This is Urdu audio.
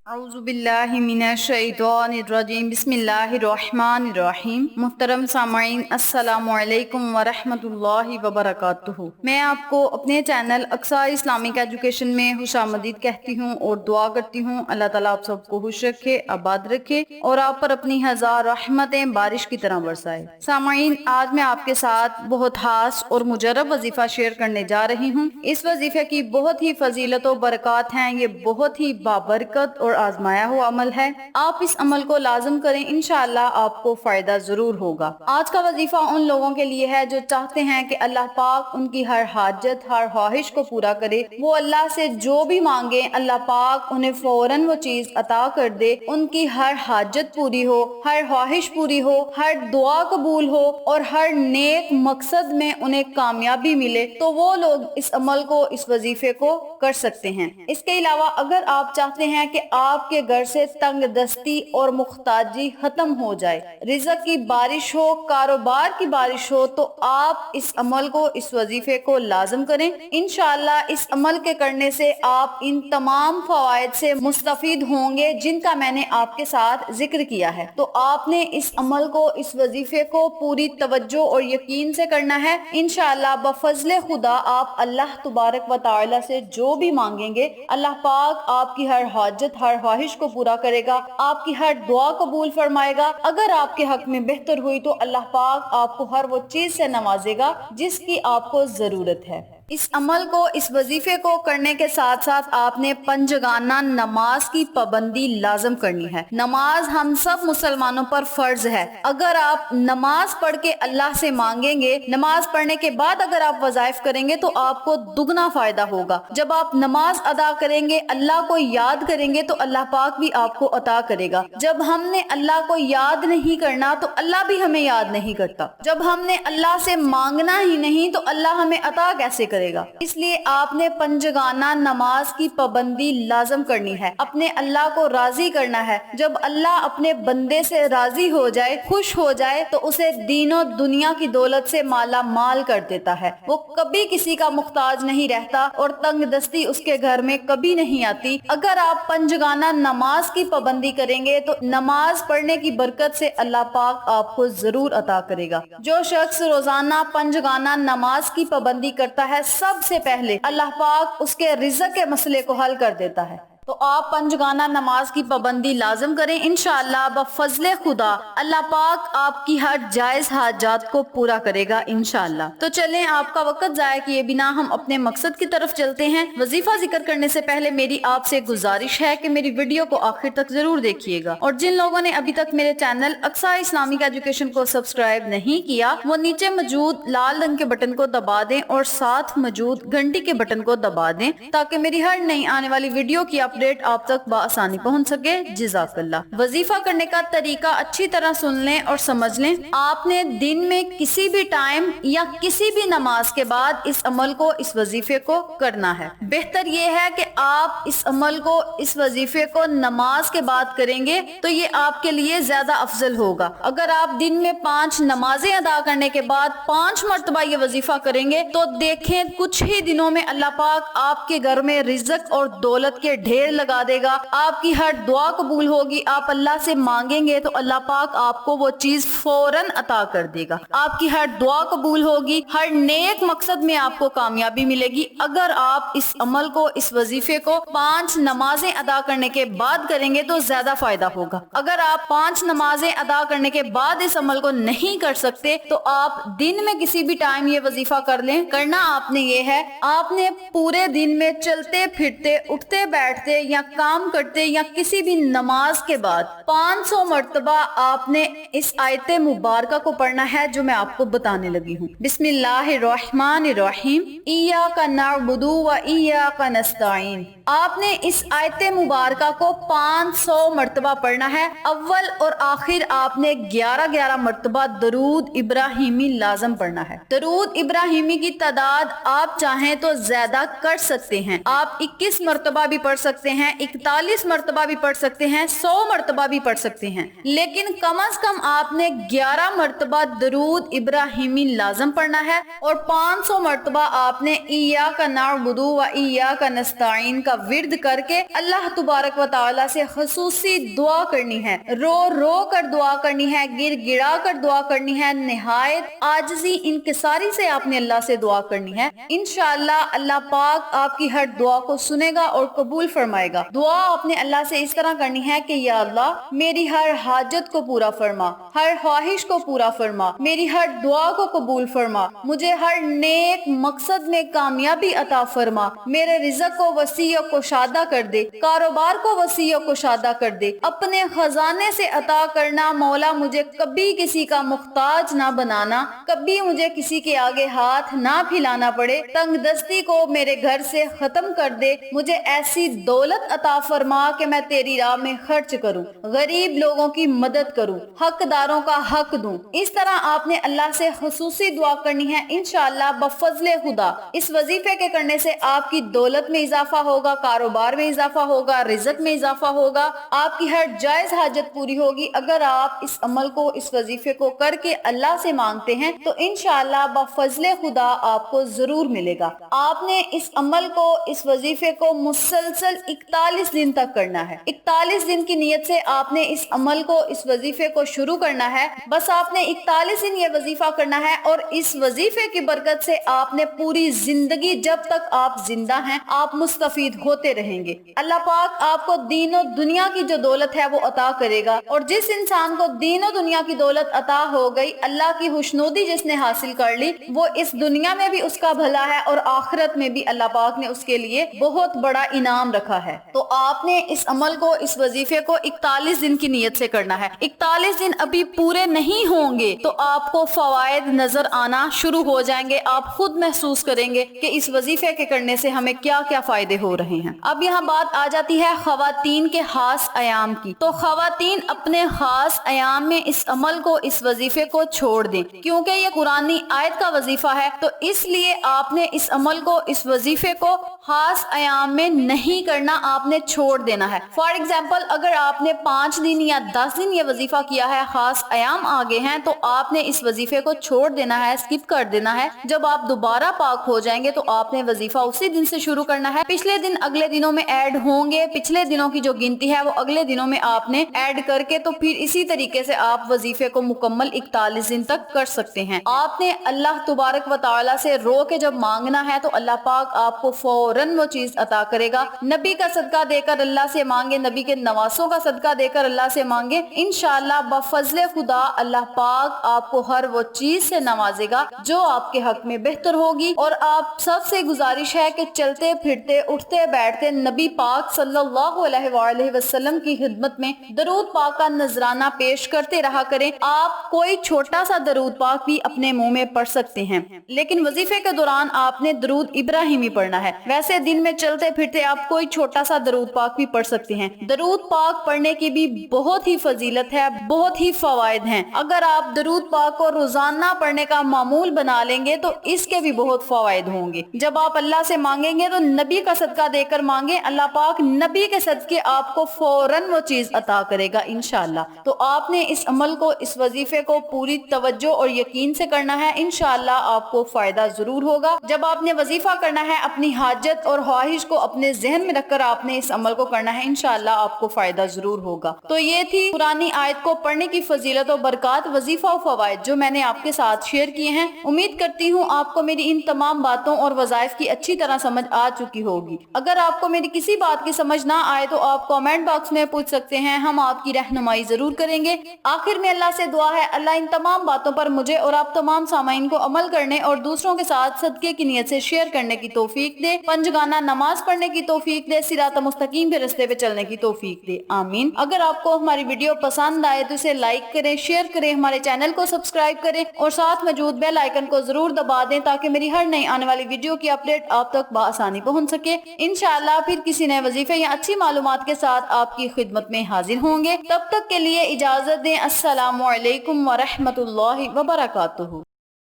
اعوذ باللہ من الشیطان الرجیم بسم اللہ الرحمن الرحیم۔ محترم سامعین، السلام علیکم ورحمۃ اللہ وبرکاتہ۔ میں آپ کو اپنے چینل اقصیٰ اسلامک ایجوکیشن میں خوش آمدید کہتی ہوں اور دعا کرتی ہوں اللہ تعالیٰ آپ سب کو خوش رکھے، آباد رکھے اور آپ پر اپنی ہزار رحمتیں بارش کی طرح برسائے۔ سامعین، آج میں آپ کے ساتھ بہت خاص اور مجرب وظیفہ شیئر کرنے جا رہی ہوں۔ اس وظیفے کی بہت ہی فضیلت و برکات ہیں، یہ بہت ہی بابرکت اور آزمایا ہوا عمل ہے۔ آپ اس عمل کو لازم کریں، انشاءاللہ آپ کو فائدہ ضرور ہوگا۔ آج کا وظیفہ ان لوگوں کے لیے ہے جو چاہتے ہیں کہ اللہ پاک ان کی ہر حاجت، ہر خواہش کو پورا کرے۔ وہ اللہ سے جو بھی مانگے اللہ پاک انہیں فوراً وہ چیز عطا کر دے، ان کی ہر حاجت پوری ہو، ہر خواہش پوری ہو، ہر دعا قبول ہو اور ہر نیک مقصد میں انہیں کامیابی ملے، تو وہ لوگ اس عمل کو، اس وظیفے کو کر سکتے ہیں۔ اس کے علاوہ اگر آپ چاہتے ہیں کہ آپ کے گھر سے تنگ دستی اور محتاجی ختم ہو جائے، رزق کی بارش ہو، کاروبار کی بارش ہو، تو آپ اس عمل کو، اس وظیفے کو لازم کریں۔ انشاءاللہ اس عمل کے کرنے سے آپ ان تمام فوائد سے مستفید ہوں گے جن کا میں نے آپ کے ساتھ ذکر کیا ہے۔ تو آپ نے اس عمل کو، اس وظیفے کو پوری توجہ اور یقین سے کرنا ہے۔ انشاءاللہ بفضل خدا آپ اللہ تبارک و تعالی سے جو بھی مانگیں گے، اللہ پاک آپ کی ہر حاجت، ہر خواہش کو پورا کرے گا، آپ کی ہر دعا قبول فرمائے گا۔ اگر آپ کے حق میں بہتر ہوئی تو اللہ پاک آپ کو ہر وہ چیز سے نوازے گا جس کی آپ کو ضرورت ہے۔ اس عمل کو، اس وظیفے کو کرنے کے ساتھ ساتھ آپ نے پنجگانہ نماز کی پابندی لازم کرنی ہے۔ نماز ہم سب مسلمانوں پر فرض ہے۔ اگر آپ نماز پڑھ کے اللہ سے مانگیں گے، نماز پڑھنے کے بعد اگر آپ وظائف کریں گے تو آپ کو دگنا فائدہ ہوگا۔ جب آپ نماز ادا کریں گے، اللہ کو یاد کریں گے تو اللہ پاک بھی آپ کو عطا کرے گا۔ جب ہم نے اللہ کو یاد نہیں کرنا تو اللہ بھی ہمیں یاد نہیں کرتا۔ جب ہم نے اللہ سے مانگنا ہی نہیں تو اللہ ہمیں عطا کیسے کرے گا؟ اس لیے آپ نے پنجگانہ نماز کی پابندی لازم کرنی ہے، اپنے اللہ کو راضی کرنا ہے۔ جب اللہ اپنے بندے سے راضی ہو جائے، خوش ہو جائے، تو اسے دین و دنیا کی دولت سے مالا مال کر دیتا ہے۔ وہ کبھی کسی کا محتاج نہیں رہتا اور تنگ دستی اس کے گھر میں کبھی نہیں آتی۔ اگر آپ پنجگانہ نماز کی پابندی کریں گے تو نماز پڑھنے کی برکت سے اللہ پاک آپ کو ضرور عطا کرے گا۔ جو شخص روزانہ پنجگانہ نماز کی پابندی کرتا ہے، سب سے پہلے اللہ پاک اس کے رزق کے مسئلے کو حل کر دیتا ہے۔ تو آپ پنجگانہ نماز کی پابندی لازم کریں، انشاءاللہ بفضل خدا اللہ پاک آپ کی ہر جائز حاجات کو پورا کرے گا انشاءاللہ۔ تو چلیں آپ کا وقت ضائع کیے بنا ہم اپنے مقصد کی طرف چلتے ہیں۔ وظیفہ ذکر کرنے سے پہلے میری آپ سے گزارش ہے کہ میری ویڈیو کو آخر تک ضرور دیکھیے گا، اور جن لوگوں نے ابھی تک میرے چینل اقصیٰ اسلامک ایجوکیشن کو سبسکرائب نہیں کیا، وہ نیچے موجود لال رنگ کے بٹن کو دبا دیں اور ساتھ موجود گھنٹی کے بٹن کو دبا دیں تاکہ میری ہر نئی آنے والی ویڈیو کی اپڈیٹ آپ تک بآسانی پہنچ سکے۔ جزاک اللہ۔ وظیفہ کرنے کا طریقہ اچھی طرح سن لیں اور سمجھ لیں۔ آپ نے دن میں کسی بھی ٹائم یا کسی بھی نماز کے بعد اس عمل کو، اس وظیفے کو کرنا ہے۔ بہتر یہ ہے کہ آپ اس عمل کو، اس وظیفے کو نماز کے بعد کریں گے تو یہ آپ کے لیے زیادہ افضل ہوگا۔ اگر آپ دن میں 5 نمازیں ادا کرنے کے بعد 5 مرتبہ یہ وظیفہ کریں گے تو دیکھیں کچھ ہی دنوں میں اللہ پاک آپ کے گھر میں رزق اور دولت کے ڈھیر لگا دے گا۔ آپ کی ہر دعا قبول ہوگی، آپ اللہ سے مانگیں گے تو اللہ پاک آپ کو وہ چیز فوراً عطا کر دے گا۔ آپ کی ہر دعا قبول ہوگی، ہر نیک مقصد میں آپ کو کامیابی ملے گی۔ اگر آپ اس عمل کو، اس وظیفے کو 5 نمازیں ادا کرنے کے بعد کریں گے تو زیادہ فائدہ ہوگا۔ اگر آپ 5 نمازیں ادا کرنے کے بعد اس عمل کو نہیں کر سکتے تو آپ دن میں کسی بھی ٹائم یہ وظیفہ کر لیں۔ کرنا آپ نے یہ ہے، آپ نے پورے دن میں چلتے پھرتے، اٹھتے بیٹھتے یا کام کرتے یا کسی بھی نماز کے بعد 500 مرتبہ آپ نے اس آیت مبارکہ کو پڑھنا ہے جو میں آپ کو بتانے لگی ہوں۔ بسم اللہ الرحمن الرحیم، ایاک نعبد و ایاک نستعین۔ آپ نے اس آیت مبارکہ کو 500 مرتبہ پڑھنا ہے۔ اول اور آخر آپ نے 11 مرتبہ درود ابراہیمی لازم پڑھنا ہے۔ درود ابراہیمی کی تعداد آپ چاہیں تو زیادہ کر سکتے ہیں، آپ 21 مرتبہ بھی پڑھ سکتے ہیں، 41 مرتبہ بھی پڑھ سکتے ہیں، 100 مرتبہ بھی پڑھ سکتے ہیں، لیکن کم از کم آپ نے 11 مرتبہ درود ابراہیمی لازم پڑھنا ہے، اور 500 مرتبہ آپ نے ایاک نعبد و ایاک نستعین کا کا ورد کر کے اللہ تبارک و تعالی سے خصوصی دعا کرنی ہے، رو رو کر دعا کرنی ہے، گر گڑا کر دعا کرنی ہے، نہایت عاجزی انکساری سے آپ نے اللہ سے دعا کرنی ہے۔ انشاءاللہ اللہ پاک آپ کی ہر دعا کو سنے گا اور قبول فرمائے گا۔ دعا آپ نے اللہ سے اس طرح کرنی ہے کہ یا اللہ میری ہر حاجت کو پورا فرما، ہر خواہش کو پورا فرما، میری ہر دعا کو قبول فرما، مجھے ہر نیک مقصد میں کامیابی عطا فرما، میرے رزق کو وسیع و کشادہ کر دے، کاروبار کو وسیع و کشادہ کر دے، اپنے خزانے سے عطا کرنا مولا، مجھے کبھی کسی کا محتاج نہ بنانا، کبھی مجھے کسی کے آگے ہاتھ نہ پھیلانا پڑے، تنگ دستی کو میرے گھر سے ختم کر دے، مجھے ایسی دولت عطا فرما کہ میں تیری راہ میں خرچ کروں، غریب لوگوں کی مدد کروں، حقداروں کا حق دوں۔ اس طرح آپ نے اللہ سے خصوصی دعا کرنی ہے۔ انشاءاللہ بفضل خدا اس وظیفے کے کرنے سے آپ کی دولت میں اضافہ ہوگا، کاروبار میں اضافہ ہوگا، رزق میں اضافہ ہوگا، آپ کی ہر جائز حاجت پوری ہوگی۔ اگر آپ اس عمل کو، اس وظیفے کو کر کے اللہ سے مانگتے ہیں تو انشاءاللہ بفضل خدا آپ کو ضرور ملے گا۔ آپ نے اس عمل کو، اس وظیفے کو مسلسل 41 دن تک کرنا ہے۔ 41 دن کی نیت سے آپ نے اس عمل کو، اس وظیفے کو شروع کرنا ہے۔ بس آپ نے 41 دن یہ وظیفہ کرنا ہے اور اس وظیفے کی برکت سے آپ نے پوری زندگی، جب تک آپ زندہ ہیں، آپ مستفید ہوتے رہیں گے۔ اللہ پاک آپ کو دین و دنیا کی جو دولت ہے وہ عطا کرے گا، اور جس انسان کو دین و دنیا کی دولت عطا ہو گئی، اللہ کی خوشنودی جس نے حاصل کر لی، وہ اس دنیا میں بھی اس کا بھلا ہے اور آخرت میں بھی اللہ پاک نے اس کے لیے بہت بڑا انعام رکھا ہے۔ تو آپ نے اس عمل کو، اس وظیفے کو 41 دن کی نیت سے کرنا ہے۔ 41 دن ابھی پورے نہیں ہوں گے تو آپ کو فوائد نظر آنا شروع ہو جائیں گے، آپ خود محسوس کریں گے کہ اس وظیفے کے کرنے سے ہمیں کیا کیا فائدے ہو رہے ہیں۔ اب یہاں بات آ جاتی ہے خواتین کے خاص ایام کی۔ تو خواتین اپنے خاص ایام میں اس عمل کو، اس وظیفے کو چھوڑ دیں، کیونکہ یہ قرآنی آیت کا وظیفہ ہے، تو اس لیے آپ نے اس عمل کو، اس وظیفے کو خاص ایام میں نہیں کرنا، آپ نے چھوڑ دینا ہے۔ فار ایگزامپل اگر آپ نے 5 دن یا 10 دن یہ وظیفہ کیا ہے، خاص ایام آگے ہیں، تو آپ نے اس وظیفے کو چھوڑ دینا ہے، اسکپ کر دینا ہے۔ جب آپ دوبارہ پاک ہو جائیں گے تو آپ نے وظیفہ اسی دن سے شروع کرنا ہے۔ پچھلے دن اگلے دنوں میں ایڈ ہوں گے، پچھلے دنوں کی جو گنتی ہے وہ اگلے دنوں میں آپ نے ایڈ کر کے، تو پھر اسی طریقے سے آپ وظیفے کو مکمل 41 دن تک کر سکتے ہیں۔ آپ نے اللہ تبارک و تعالی سے رو کے جب مانگنا ہے تو اللہ پاک آپ کو فوراً وہ چیز عطا کرے گا۔ نبی کا صدقہ دے کر اللہ سے مانگے، نبی کے نواسوں کا صدقہ دے کر اللہ سے مانگے، انشاءاللہ بفضل خدا اللہ پاک آپ کو ہر وہ چیز سے نوازے گا جو آپ کے حق میں بہتر ہوگی۔ اور آپ سب سے گزارش ہے کہ چلتے پھرتے، اٹھتے بیٹھتے نبی پاک صلی اللہ علیہ وآلہ وسلم کی خدمت میں درود پاک کا نذرانہ پیش کرتے رہا کریں۔ آپ کوئی چھوٹا سا درود پاک بھی اپنے منہ میں پڑھ سکتے ہیں، لیکن وظیفے کے دوران آپ نے درود ابراہیمی پڑھنا ہے۔ ویسے دن میں چلتے پھرتے آپ کوئی چھوٹا سا درود پاک بھی پڑھ سکتے ہیں۔ درود پاک پڑھنے کی بھی بہت ہی فضیلت ہے، بہت ہی فوائد ہیں۔ اگر آپ درود پاک کو روزانہ پڑھنے کا معمول بنا لیں گے تو اس کے بھی بہت فوائد ہوں گے۔ جب آپ اللہ سے مانگیں گے تو نبی کا صدقہ دے کر مانگیں، اللہ پاک نبی کے صدقے آپ کو فوراً وہ چیز عطا کرے گا انشاءاللہ۔ تو آپ نے اس عمل کو، اس وظیفے کو پوری توجہ اور یقین سے کرنا ہے، انشاءاللہ آپ کو فائدہ ضرور ہوگا۔ جب آپ نے وظیفہ کرنا ہے، اپنی حاجت اور خواہش کو اپنے ذہن میں رکھ کر آپ نے اس عمل کو کرنا ہے، انشاءاللہ آپ کو فائدہ ضرور ہوگا۔ تو یہ تھی قرآنی آیت کو پڑھنے کی فضیلت و برکات، وظیفہ و فوائد جو میں نے آپ کے ساتھ شیئر کیے ہیں۔ امید کرتی ہوں آپ کو میری ان تمام باتوں اور وظائف کی اچھی طرح سمجھ آ چکی ہوگی۔ اگر آپ کو میری کسی بات کی سمجھ نہ آئے تو آپ کامنٹ باکس میں پوچھ سکتے ہیں، ہم آپ کی رہنمائی ضرور کریں گے۔ آخر میں اللہ سے دعا ہے، اللہ ان تمام باتوں پر مجھے اور آپ تمام سامعین کو عمل کرنے اور دوسروں کے ساتھ صدقے کی نیت سے شیئر کرنے کی توفیق دے، پنجگانہ نماز پڑھنے کی توفیق دے، صراط مستقیم کے راستے پہ چلنے کی توفیق دے، آمین۔ اگر آپ کو ہماری ویڈیو پسند آئے تو اسے لائک کریں، شیئر کریں، ہمارے چینل کو سبسکرائب کریں اور ساتھ موجود بیل آئیکن کو ضرور دبا دیں تاکہ میری ہر نئی آنے والی ویڈیو کی اپڈیٹ آپ تک بآسانی پہنچ سکے۔ انشاءاللہ پھر کسی نئے وظیفے یا اچھی معلومات کے ساتھ آپ کی خدمت میں حاضر ہوں گے۔ تب تک کے لیے اجازت دیں، السلام علیکم ورحمۃ اللہ وبرکاتہ۔